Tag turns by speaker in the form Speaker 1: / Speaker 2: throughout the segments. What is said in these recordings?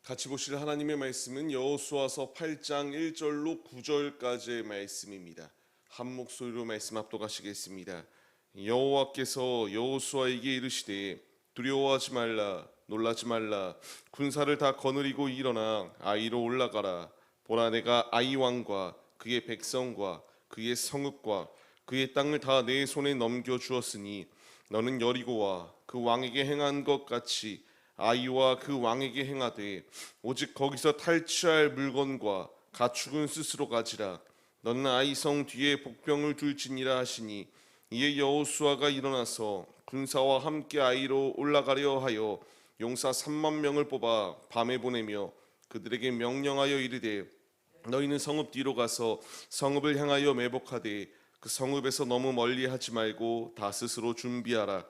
Speaker 1: 같이 보실 하나님의 말씀은 여호수아서 8장 1절로 9절까지의 말씀입니다. 한 목소리로 말씀 합독하시겠습니다. 여호와께서 여호수아에게 이르시되 두려워하지 말라 놀라지 말라 군사를 다 거느리고 일어나 아이로 올라가라. 보라, 내가 아이 왕과 그의 백성과 그의 성읍과 그의 땅을 다 내 손에 넘겨 주었으니 너는 여리고와 그 왕에게 행한 것 같이 아이와 그 왕에게 행하되 오직 거기서 탈취할 물건과 가축은 스스로 가지라. 너는 아이 성 뒤에 복병을 둘지니라 하시니 이에 여호수아가 일어나서 군사와 함께 아이로 올라가려 하여 용사 3만 명을 뽑아 밤에 보내며 그들에게 명령하여 이르되 너희는 성읍 뒤로 가서 성읍을 향하여 매복하되 그 성읍에서 너무 멀리 하지 말고 다 스스로 준비하라.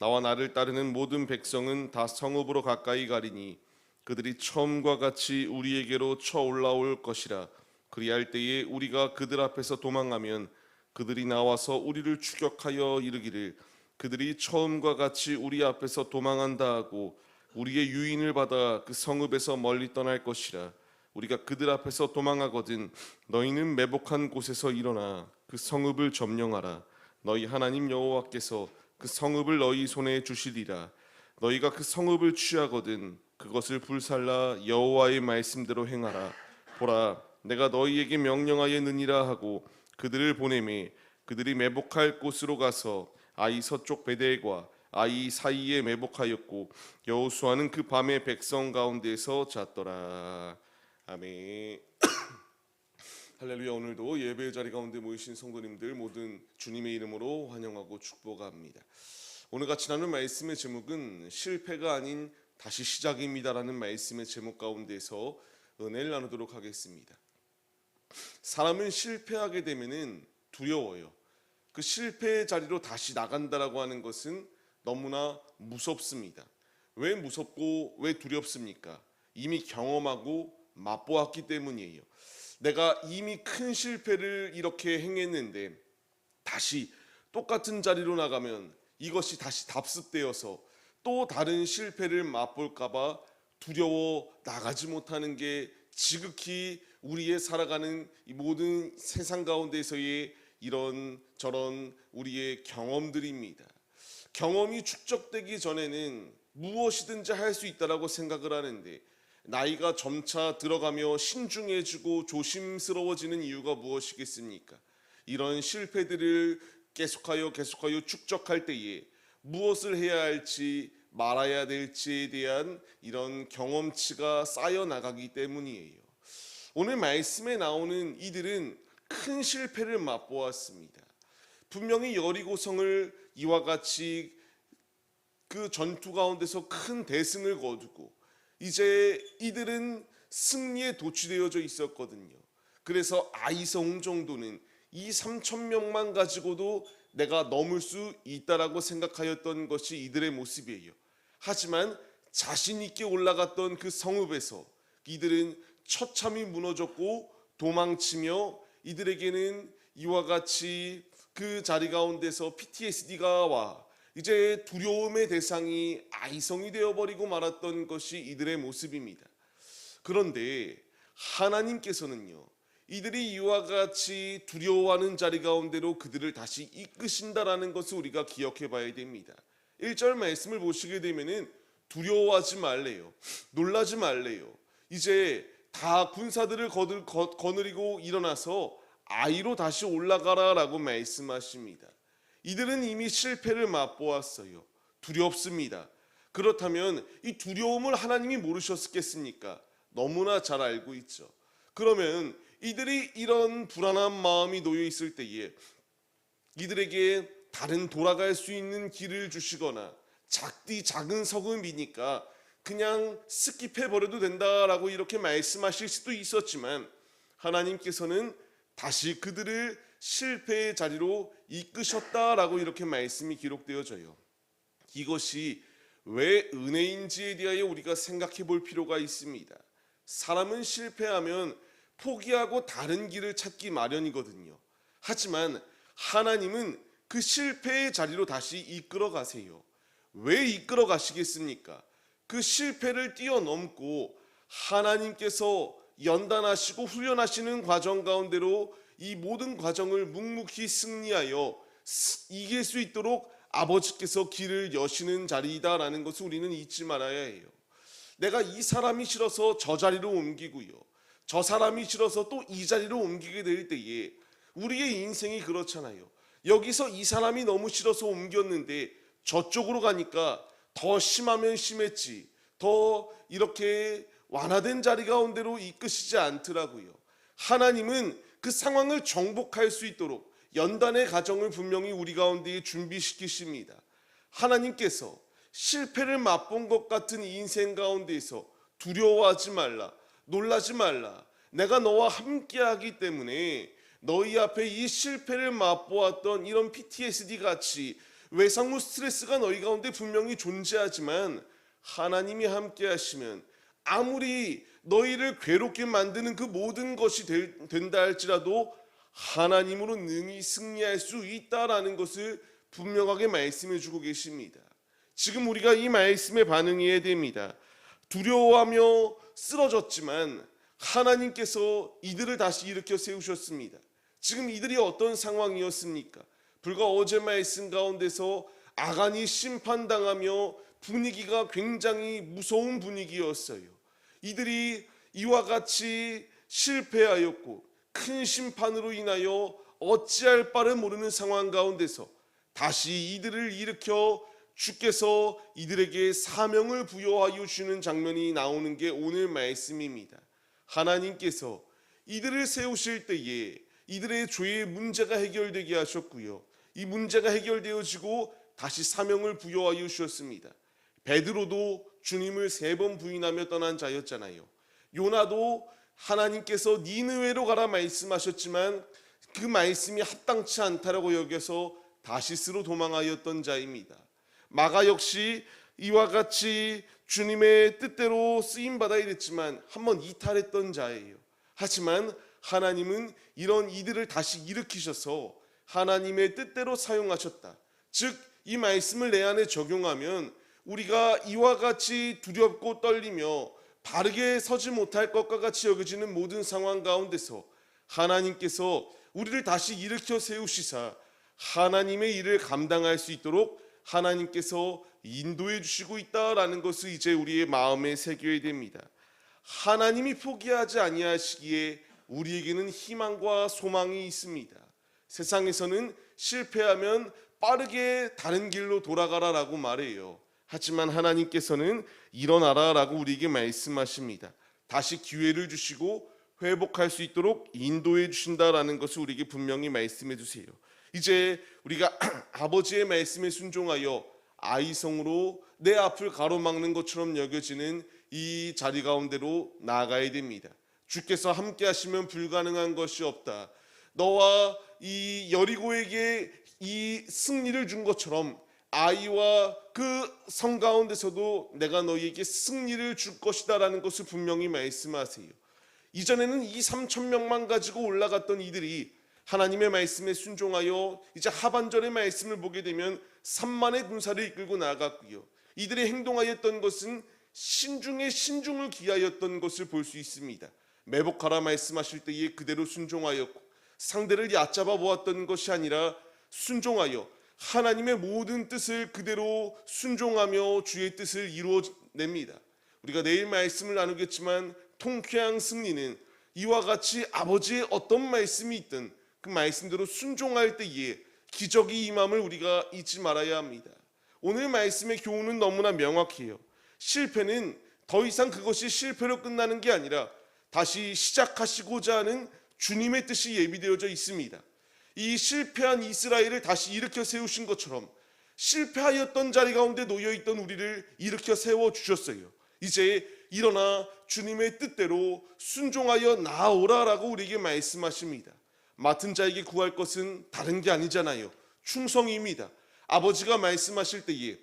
Speaker 1: 나와 나를 따르는 모든 백성은 다 성읍으로 가까이 가리니 그들이 처음과 같이 우리에게로 쳐 올라올 것이라. 그리할 때에 우리가 그들 앞에서 도망하면 그들이 나와서 우리를 추격하여 이르기를 그들이 처음과 같이 우리 앞에서 도망한다 하고 우리의 유인을 받아 그 성읍에서 멀리 떠날 것이라. 우리가 그들 앞에서 도망하거든 너희는 매복한 곳에서 일어나 그 성읍을 점령하라. 너희 하나님 여호와께서 그 성읍을 너희 손에 주시리라. 너희가 그 성읍을 취하거든 그것을 불살라 여호와의 말씀대로 행하라. 보라, 내가 너희에게 명령하였느니라 하고 그들을 보내매 그들이 매복할 곳으로 가서 아이 서쪽 베델과 아이 사이에 매복하였고 여호수아는 그 밤에 백성 가운데서 잤더라. 아멘. 할렐루야. 오늘도 예배 자리 가운데 모이신 성도님들 모든 주님의 이름으로 환영하고 축복합니다. 오늘 같이 나눌 말씀의 제목은 실패가 아닌 다시 시작입니다라는 말씀의 제목 가운데서 은혜를 나누도록 하겠습니다. 사람은 실패하게 되면은 두려워요. 그 실패의 자리로 다시 나간다라고 하는 것은 너무나 무섭습니다. 왜 무섭고 왜 두렵습니까? 이미 경험하고 맛보았기 때문이에요. 내가 이미 큰 실패를 이렇게 행했는데 다시 똑같은 자리로 나가면 이것이 다시 답습되어서 또 다른 실패를 맛볼까봐 두려워 나가지 못하는 게 지극히 우리의 살아가는 이 모든 세상 가운데서의 이런 저런 우리의 경험들입니다. 경험이 축적되기 전에는 무엇이든지 할 수 있다라고 생각을 하는데 나이가 점차 들어가며 신중해지고 조심스러워지는 이유가 무엇이겠습니까? 이런 실패들을 계속하여 축적할 때에 무엇을 해야 할지 말아야 될지에 대한 이런 경험치가 쌓여 나가기 때문이에요. 오늘 말씀에 나오는 이들은 큰 실패를 맛보았습니다. 분명히 여리고성을 이와 같이 그 전투 가운데서 큰 대승을 거두고 이제 이들은 승리에 도취되어져 있었거든요. 그래서 아이성 정도는 이 3천 명만 가지고도 내가 넘을 수 있다라고 생각하였던 것이 이들의 모습이에요. 하지만 자신 있게 올라갔던 그 성읍에서 이들은 처참히 무너졌고 도망치며 이들에게는 이와 같이 그 자리 가운데서 PTSD가 와 이제 두려움의 대상이 아이성이 되어버리고 말았던 것이 이들의 모습입니다. 그런데 하나님께서는요, 이들이 이와 같이 두려워하는 자리 가운데로 그들을 다시 이끄신다라는 것을 우리가 기억해 봐야 됩니다. 1절 말씀을 보시게 되면은 두려워하지 말래요. 놀라지 말래요. 이제 다 군사들을 거느리고 일어나서 아이로 다시 올라가라라고 말씀하십니다. 이들은 이미 실패를 맛보았어요. 두렵습니다. 그렇다면 이 두려움을 하나님이 모르셨겠습니까? 너무나 잘 알고 있죠. 그러면 이들이 이런 불안한 마음이 놓여 있을 때에 이들에게 다른 돌아갈 수 있는 길을 주시거나 작은 성읍이니까 그냥 스킵해 버려도 된다라고 이렇게 말씀하실 수도 있었지만 하나님께서는 다시 그들을 실패의 자리로 이끄셨다라고 이렇게 말씀이 기록되어져요. 이것이 왜 은혜인지에 대하여 우리가 생각해 볼 필요가 있습니다. 사람은 실패하면 포기하고 다른 길을 찾기 마련이거든요. 하지만 하나님은 그 실패의 자리로 다시 이끌어 가세요. 왜 이끌어 가시겠습니까? 그 실패를 뛰어넘고 하나님께서 연단하시고 훈련하시는 과정 가운데로 이 모든 과정을 묵묵히 승리하여 이길 수 있도록 아버지께서 길을 여시는 자리이다라는 것을 우리는 잊지 말아야 해요. 내가 이 사람이 싫어서 저 자리로 옮기고요, 저 사람이 싫어서 또 이 자리로 옮기게 될 때에 우리의 인생이 그렇잖아요. 여기서 이 사람이 너무 싫어서 옮겼는데 저쪽으로 가니까 더 심하면 심했지, 더 이렇게 완화된 자리 가운데로 이끄시지 않더라고요. 하나님은 그 상황을 정복할 수 있도록 연단의 과정을 분명히 우리 가운데에 준비시키십니다. 하나님께서 실패를 맛본 것 같은 이 인생 가운데에서 두려워하지 말라, 놀라지 말라, 내가 너와 함께하기 때문에 너희 앞에 이 실패를 맛보았던 이런 PTSD 같이 외상후 스트레스가 너희 가운데 분명히 존재하지만 하나님이 함께 하시면 아무리 너희를 괴롭게 만드는 그 모든 것이 된다 할지라도 하나님으로 능히 승리할 수 있다라는 것을 분명하게 말씀해 주고 계십니다. 지금 우리가 이 말씀에 반응해야 됩니다. 두려워하며 쓰러졌지만 하나님께서 이들을 다시 일으켜 세우셨습니다. 지금 이들이 어떤 상황이었습니까? 불과 어제 말씀 가운데서 아간이 심판당하며 분위기가 굉장히 무서운 분위기였어요. 이들이 이와 같이 실패하였고 큰 심판으로 인하여 어찌할 바를 모르는 상황 가운데서 다시 이들을 일으켜 주께서 이들에게 사명을 부여하여 주는 장면이 나오는 게 오늘 말씀입니다. 하나님께서 이들을 세우실 때에 이들의 죄의 문제가 해결되게 하셨고요, 이 문제가 해결되어지고 다시 사명을 부여하여 주셨습니다. 베드로도 주님을 3번 부인하며 떠난 자였잖아요. 요나도 하나님께서 니느웨로 가라 말씀하셨지만 그 말씀이 합당치 않다라고 여겨서 다시스로 도망하였던 자입니다. 마가 역시 이와 같이 주님의 뜻대로 쓰임받아야 됐지만 한번 이탈했던 자예요. 하지만 하나님은 이런 이들을 다시 일으키셔서 하나님의 뜻대로 사용하셨다. 즉 이 말씀을 내 안에 적용하면 우리가 이와 같이 두렵고 떨리며 바르게 서지 못할 것과 같이 여겨지는 모든 상황 가운데서 하나님께서 우리를 다시 일으켜 세우시사 하나님의 일을 감당할 수 있도록 하나님께서 인도해 주시고 있다라는 것을 이제 우리의 마음에 새겨야 됩니다. 하나님이 포기하지 아니하시기에 우리에게는 희망과 소망이 있습니다. 세상에서는 실패하면 빠르게 다른 길로 돌아가라라고 말해요. 하지만 하나님께서는 일어나라라고 우리에게 말씀하십니다. 다시 기회를 주시고 회복할 수 있도록 인도해 주신다라는 것을 우리에게 분명히 말씀해 주세요. 이제 우리가 아버지의 말씀에 순종하여 아이성으로 내 앞을 가로막는 것처럼 여겨지는 이 자리 가운데로 나아가야 됩니다. 주께서 함께 하시면 불가능한 것이 없다. 너와 이 여리고에게 이 승리를 준 것처럼 아이와 그 성 가운데서도 내가 너희에게 승리를 줄 것이다 라는 것을 분명히 말씀하세요. 이전에는 2-3천 명만 가지고 올라갔던 이들이 하나님의 말씀에 순종하여 이제 하반절의 말씀을 보게 되면 3만의 군사를 이끌고 나아갔고요, 이들이 행동하였던 것은 신중에 신중을 기하였던 것을 볼 수 있습니다. 매복하라 말씀하실 때에 그대로 순종하였고 상대를 얕잡아 보았던 것이 아니라 순종하여 하나님의 모든 뜻을 그대로 순종하며 주의 뜻을 이루어냅니다. 우리가 내일 말씀을 나누겠지만 통쾌한 승리는 이와 같이 아버지의 어떤 말씀이 있든 그 말씀대로 순종할 때에 기적이 임함을 우리가 잊지 말아야 합니다. 오늘 말씀의 교훈은 너무나 명확해요. 실패는 더 이상 그것이 실패로 끝나는 게 아니라 다시 시작하시고자 하는 주님의 뜻이 예비되어져 있습니다. 이 실패한 이스라엘을 다시 일으켜 세우신 것처럼 실패하였던 자리 가운데 놓여있던 우리를 일으켜 세워주셨어요. 이제 일어나 주님의 뜻대로 순종하여 나아오라라고 우리에게 말씀하십니다. 맡은 자에게 구할 것은 다른 게 아니잖아요. 충성입니다. 아버지가 말씀하실 때에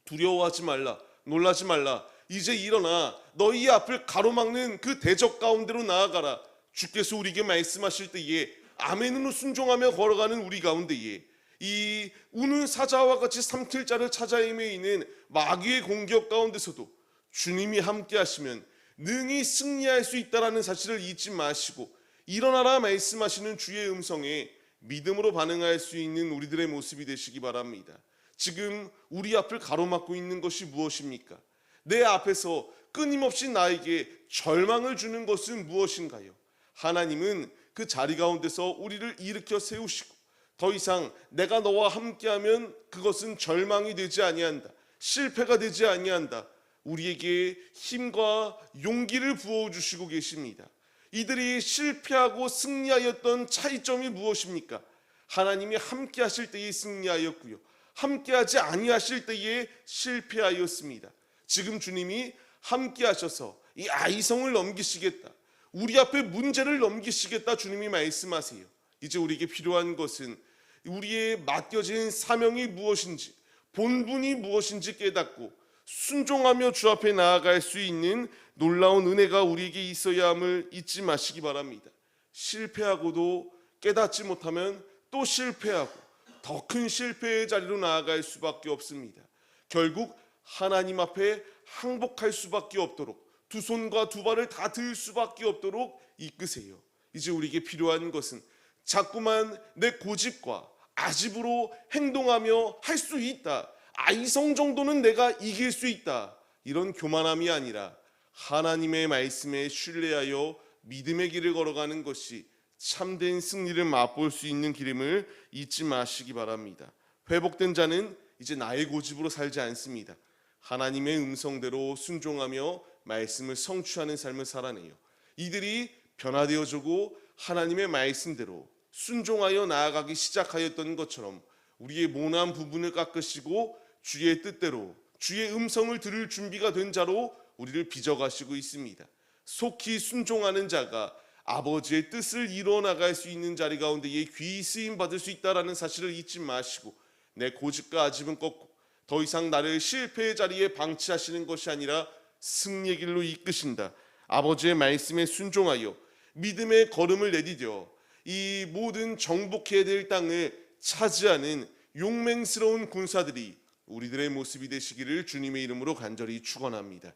Speaker 1: 두려워하지 말라, 놀라지 말라, 이제 일어나 너희 앞을 가로막는 그 대적 가운데로 나아가라. 주께서 우리에게 말씀하실 때에 아멘으로 순종하며 걸어가는 우리 가운데에 이 우는 사자와 같이 삼킬 자를 찾아 헤매이는 마귀의 공격 가운데서도 주님이 함께 하시면 능히 승리할 수 있다라는 사실을 잊지 마시고 일어나라 말씀하시는 주의 음성에 믿음으로 반응할 수 있는 우리들의 모습이 되시기 바랍니다. 지금 우리 앞을 가로막고 있는 것이 무엇입니까? 내 앞에서 끊임없이 나에게 절망을 주는 것은 무엇인가요? 하나님은 그 자리 가운데서 우리를 일으켜 세우시고 더 이상 내가 너와 함께하면 그것은 절망이 되지 아니한다. 실패가 되지 아니한다. 우리에게 힘과 용기를 부어주시고 계십니다. 이들이 실패하고 승리하였던 차이점이 무엇입니까? 하나님이 함께 하실 때에 승리하였고요. 함께하지 아니하실 때에 실패하였습니다. 지금 주님이 함께 하셔서 이 아이성을 넘기시겠다. 우리 앞에 문제를 넘기시겠다 주님이 말씀하세요. 이제 우리에게 필요한 것은 우리의 맡겨진 사명이 무엇인지 본분이 무엇인지 깨닫고 순종하며 주 앞에 나아갈 수 있는 놀라운 은혜가 우리에게 있어야 함을 잊지 마시기 바랍니다. 실패하고도 깨닫지 못하면 또 실패하고 더 큰 실패의 자리로 나아갈 수밖에 없습니다. 결국 하나님 앞에 항복할 수밖에 없도록 두 손과 두 발을 다 들 수밖에 없도록 이끄세요. 이제 우리에게 필요한 것은 자꾸만 내 고집과 아집으로 행동하며 할 수 있다. 아이성 정도는 내가 이길 수 있다. 이런 교만함이 아니라 하나님의 말씀에 신뢰하여 믿음의 길을 걸어가는 것이 참된 승리를 맛볼 수 있는 길임을 잊지 마시기 바랍니다. 회복된 자는 이제 나의 고집으로 살지 않습니다. 하나님의 음성대로 순종하며 말씀을 성취하는 삶을 살아내요. 이들이 변화되어지고 하나님의 말씀대로 순종하여 나아가기 시작하였던 것처럼 우리의 모난 부분을 깎으시고 주의 뜻대로 주의 음성을 들을 준비가 된 자로 우리를 빚어가시고 있습니다. 속히 순종하는 자가 아버지의 뜻을 이루어 나갈 수 있는 자리 가운데에 귀히 쓰임 받을 수 있다라는 사실을 잊지 마시고 내 고집과 아집은 꺾고 더 이상 나를 실패의 자리에 방치하시는 것이 아니라 승리의 길로 이끄신다. 아버지의 말씀에 순종하여 믿음의 걸음을 내디뎌 이 모든 정복해야 될 땅을 차지하는 용맹스러운 군사들이 우리들의 모습이 되시기를 주님의 이름으로 간절히 축원합니다.